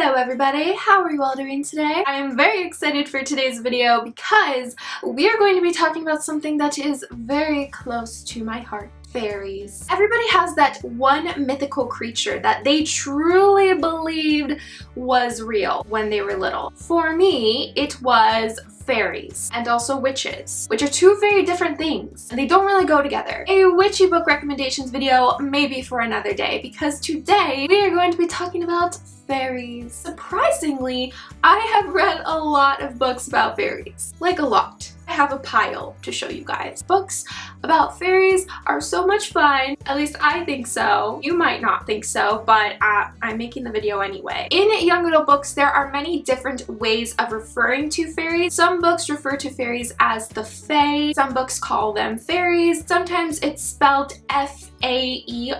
Hello everybody, how are you all doing today? I am very excited for today's video because we are going to be talking about something that is very close to my heart. Fairies. Everybody has that one mythical creature that they truly believed was real when they were little. For me, it was fairies and also witches, which are two very different things and they don't really go together. A witchy book recommendations video maybe for another day, because today we are going to be talking about fairies. Surprisingly, I have read a lot of books about fairies, like a lot. I have a pile to show you guys. Books about fairies are so much fun, at least I think so. You might not think so, but I'm making the video anyway. In young adult books, there are many different ways of referring to fairies. Some books refer to fairies as the Fae, some books call them fairies, sometimes it's spelled F-A-E-R-Y.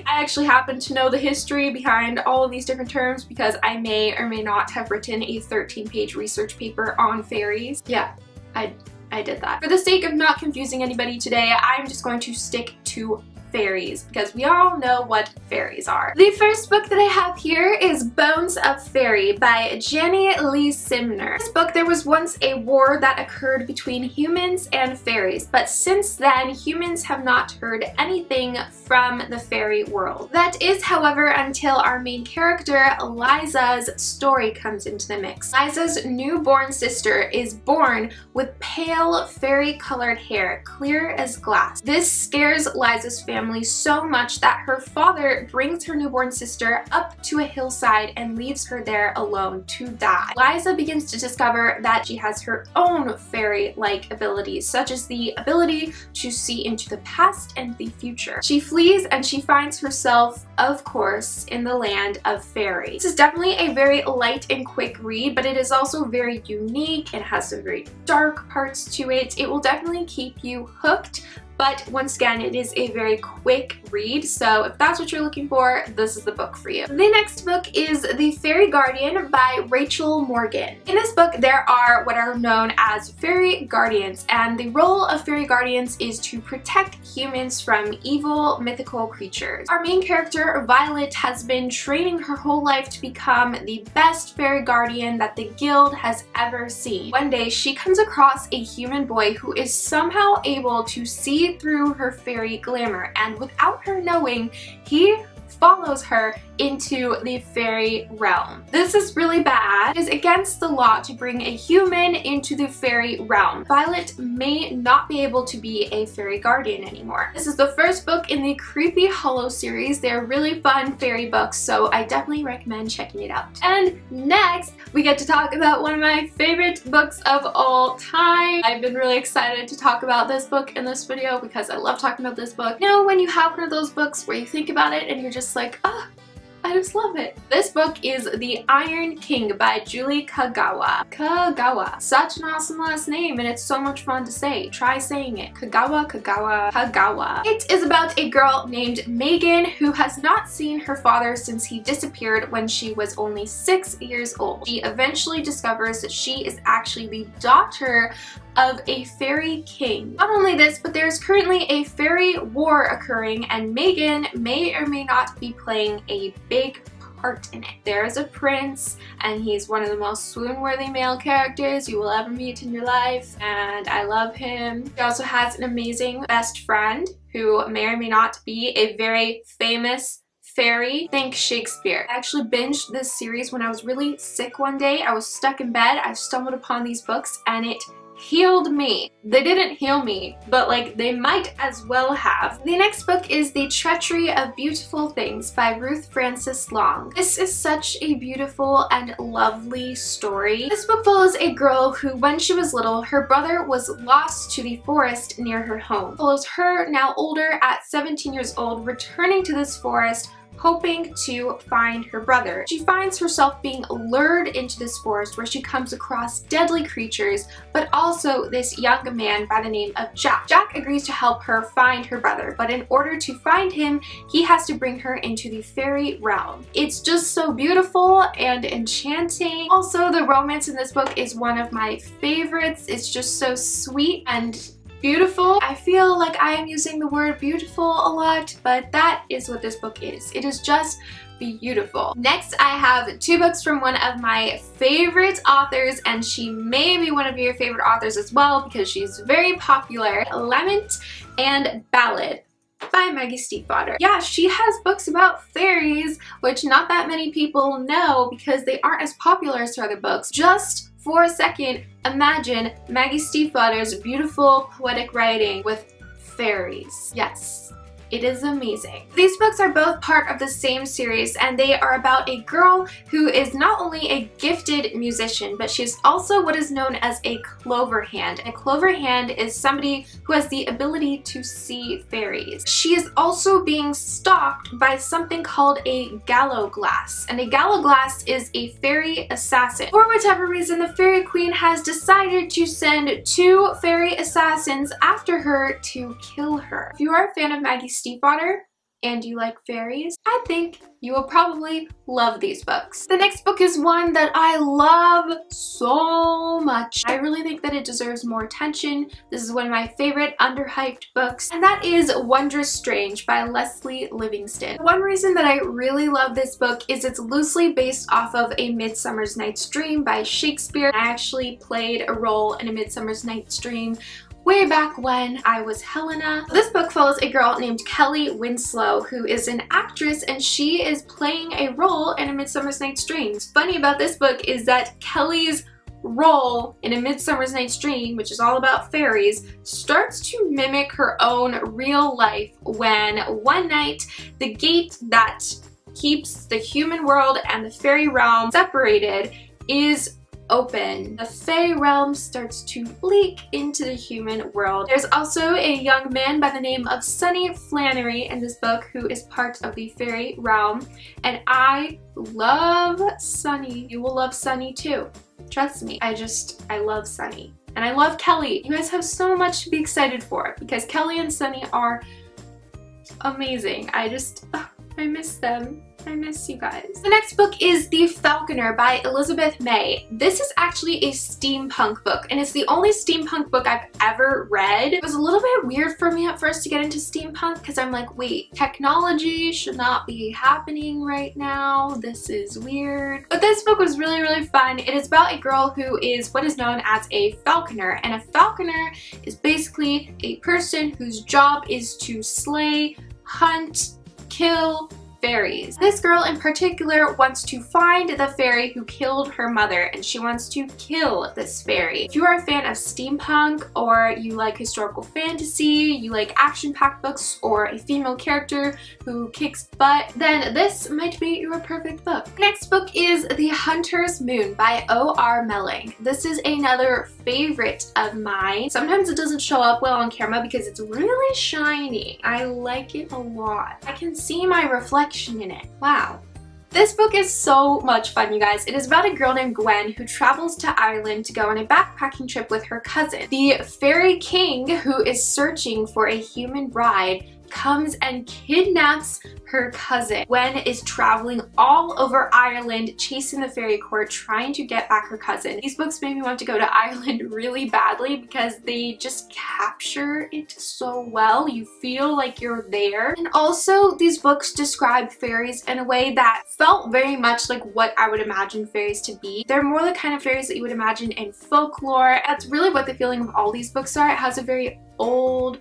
I actually happen to know the history behind all of these different terms because I may or may not have written a 13-page research paper on fairies. Yeah. I did that. For the sake of not confusing anybody today, I'm just going to stick to fairies because we all know what fairies are. The first book that I have here is Bones of Faerie by Jenny Lee Simner. In this book, there was once a war that occurred between humans and fairies, but since then humans have not heard anything from the fairy world. That is, however, until our main character Liza's story comes into the mix. Liza's newborn sister is born with pale fairy colored hair, clear as glass. This scares Liza's family so much that her father brings her newborn sister up to a hillside and leaves her there alone to die. Liza begins to discover that she has her own fairy-like abilities, such as the ability to see into the past and the future. She flees and she finds herself, of course, in the land of fairy. This is definitely a very light and quick read, but it is also very unique. It has some very dark parts to it. It will definitely keep you hooked. But once again, it is a very quick read, so if that's what you're looking for, this is the book for you. The next book is The Faerie Guardian by Rachel Morgan. In this book, there are what are known as Faerie Guardians, and the role of Faerie Guardians is to protect humans from evil mythical creatures. Our main character, Violet, has been training her whole life to become the best Faerie Guardian that the guild has ever seen. One day, she comes across a human boy who is somehow able to see through her fairy glamour, and without her knowing, he follows her into the fairy realm. This is really bad. It is against the law to bring a human into the fairy realm. Violet may not be able to be a fairy guardian anymore. This is the first book in the Creepy Hollow series. They're really fun fairy books, so I definitely recommend checking it out. And next, we get to talk about one of my favorite books of all time. I've been really excited to talk about this book in this video because I love talking about this book. You know, when you have one of those books where you think about it and you're just like, ah, I just love it. This book is The Iron King by Julie Kagawa. Kagawa. Such an awesome last name, and it's so much fun to say. Try saying it. Kagawa, Kagawa, Kagawa. It is about a girl named Megan who has not seen her father since he disappeared when she was only 6 years old. She eventually discovers that she is actually the daughter of a fairy king. Not only this, but there's currently a fairy war occurring, and Megan may or may not be playing a big part in it. There is a prince, and he's one of the most swoon-worthy male characters you will ever meet in your life, and I love him. He also has an amazing best friend who may or may not be a very famous fairy. Think Shakespeare. I actually binged this series when I was really sick one day. I was stuck in bed. I stumbled upon these books and it healed me. They didn't heal me, but like they might as well have. The next book is The Treachery of Beautiful Things by Ruth Francis Long. This is such a beautiful and lovely story. This book follows a girl who, when she was little, her brother was lost to the forest near her home. It follows her, now older at 17 years old, returning to this forest hoping to find her brother. She finds herself being lured into this forest where she comes across deadly creatures, but also this young man by the name of Jack. Jack agrees to help her find her brother, but in order to find him, he has to bring her into the fairy realm. It's just so beautiful and enchanting. Also, the romance in this book is one of my favorites. It's just so sweet and beautiful. I feel like I am using the word beautiful a lot, but that is what this book is. It is just beautiful. Next, I have two books from one of my favorite authors, and she may be one of your favorite authors as well because she's very popular. Lament and Ballad by Maggie Stiefvater. Yeah, she has books about fairies, which not that many people know because they aren't as popular as her other books. Just for a second, imagine Maggie Stiefvater's beautiful poetic writing with fairies. Yes. It is amazing. These books are both part of the same series, and they are about a girl who is not only a gifted musician, but she's also what is known as a clover hand. A clover hand is somebody who has the ability to see fairies. She is also being stalked by something called a gallowglass, and a gallowglass is a fairy assassin. For whatever reason, the fairy queen has decided to send two fairy assassins after her to kill her. If you are a fan of Maggie Stiefvater and you like fairies, I think you will probably love these books. The next book is one that I love so much. I really think that it deserves more attention. This is one of my favorite underhyped books, and that is Wondrous Strange by Leslie Livingston. One reason that I really love this book is it's loosely based off of A Midsummer's Night's Dream by Shakespeare. I actually played a role in A Midsummer's Night's Dream way back when I was Helena. This book follows a girl named Kelly Winslow, who is an actress, and she is playing a role in A Midsummer's Night's Dream. What's funny about this book is that Kelly's role in A Midsummer's Night's Dream, which is all about fairies, starts to mimic her own real life when one night the gate that keeps the human world and the fairy realm separated is open. The Fae realm starts to leak into the human world. There's also a young man by the name of Sunny Flannery in this book who is part of the fairy realm, and I love Sunny. You will love Sunny too. Trust me. I love Sunny. And I love Kelly. You guys have so much to be excited for because Kelly and Sunny are amazing. I miss them. I miss you guys. The next book is The Falconer by Elizabeth May. This is actually a steampunk book, and it's the only steampunk book I've ever read. It was a little bit weird for me at first to get into steampunk because I'm like, wait, technology should not be happening right now. This is weird. But this book was really, really fun. It is about a girl who is what is known as a falconer, and a falconer is basically a person whose job is to slay, hunt, kill fairies. This girl in particular wants to find the fairy who killed her mother, and she wants to kill this fairy. If you are a fan of steampunk, or you like historical fantasy, you like action-packed books, or a female character who kicks butt, then this might be your perfect book. Next book is The Hunter's Moon by O.R. Melling. This is another favorite of mine. Sometimes it doesn't show up well on camera because it's really shiny. I like it a lot. I can see my reflection in it. Wow. This book is so much fun, you guys. It is about a girl named Gwen who travels to Ireland to go on a backpacking trip with her cousin. The fairy king, who is searching for a human bride, comes and kidnaps her cousin. Gwen is traveling all over Ireland, chasing the fairy court, trying to get back her cousin. These books made me want to go to Ireland really badly because they just capture it so well. You feel like you're there. And also, these books describe fairies in a way that felt very much like what I would imagine fairies to be. They're more the kind of fairies that you would imagine in folklore. That's really what the feeling of all these books are. It has a very old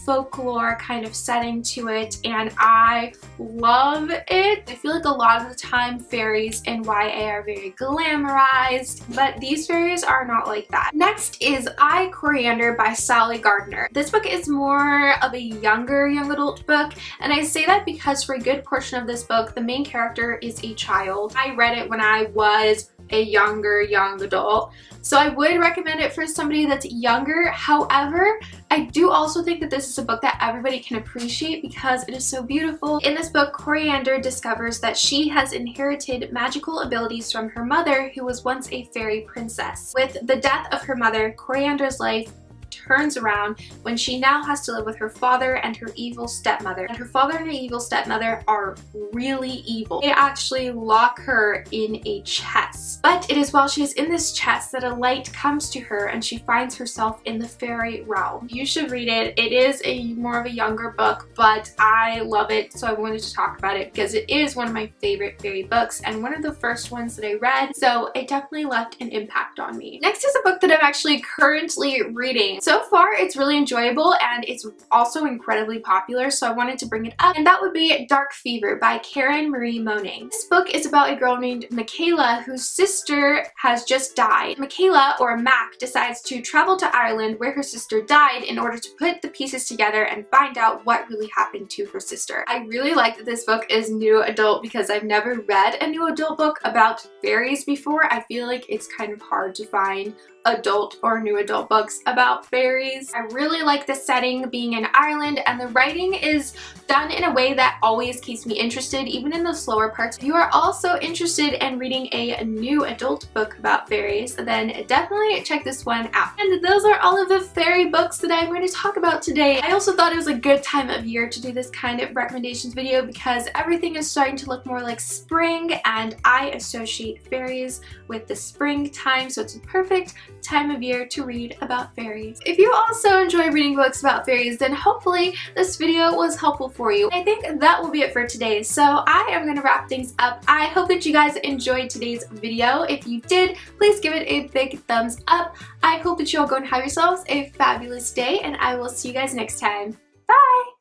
folklore kind of setting to it, and I love it. I feel like a lot of the time fairies in YA are very glamorized, but these fairies are not like that. Next is Coriander by Sally Gardner. This book is more of a younger young adult book, and I say that because for a good portion of this book, the main character is a child. I read it when I was a younger young adult, so I would recommend it for somebody that's younger. However, I do also think that this is a book that everybody can appreciate because it is so beautiful. In this book, Coriander discovers that she has inherited magical abilities from her mother, who was once a fairy princess. With the death of her mother, Coriander's life turns around when she now has to live with her father and her evil stepmother. And her father and her evil stepmother are really evil. They actually lock her in a chest. But it is while she is in this chest that a light comes to her and she finds herself in the fairy realm. You should read it. It is more of a younger book, but I love it, so I wanted to talk about it because it is one of my favorite fairy books and one of the first ones that I read, so it definitely left an impact on me. Next is a book that I'm actually currently reading. So far, it's really enjoyable and it's also incredibly popular, so I wanted to bring it up, and that would be Darkfever by Karen Marie Moning. This book is about a girl named Michaela whose sister has just died. Michaela, or Mac, decides to travel to Ireland where her sister died in order to put the pieces together and find out what really happened to her sister. I really like that this book is new adult because I've never read a new adult book about fairies before. I feel like it's kind of hard to find adult or new adult books about fairies. I really like the setting being in Ireland, and the writing is done in a way that always keeps me interested, even in the slower parts. If you are also interested in reading a new adult book about fairies, then definitely check this one out. And those are all of the fairy books that I'm going to talk about today. I also thought it was a good time of year to do this kind of recommendations video because everything is starting to look more like spring, and I associate fairies with the springtime, so it's a perfect time of year to read about fairies. If you also enjoy reading books about fairies, then hopefully this video was helpful for you. I think that will be it for today, so I am going to wrap things up. I hope that you guys enjoyed today's video. If you did, please give it a big thumbs up. I hope that you all go and have yourselves a fabulous day, and I will see you guys next time. Bye!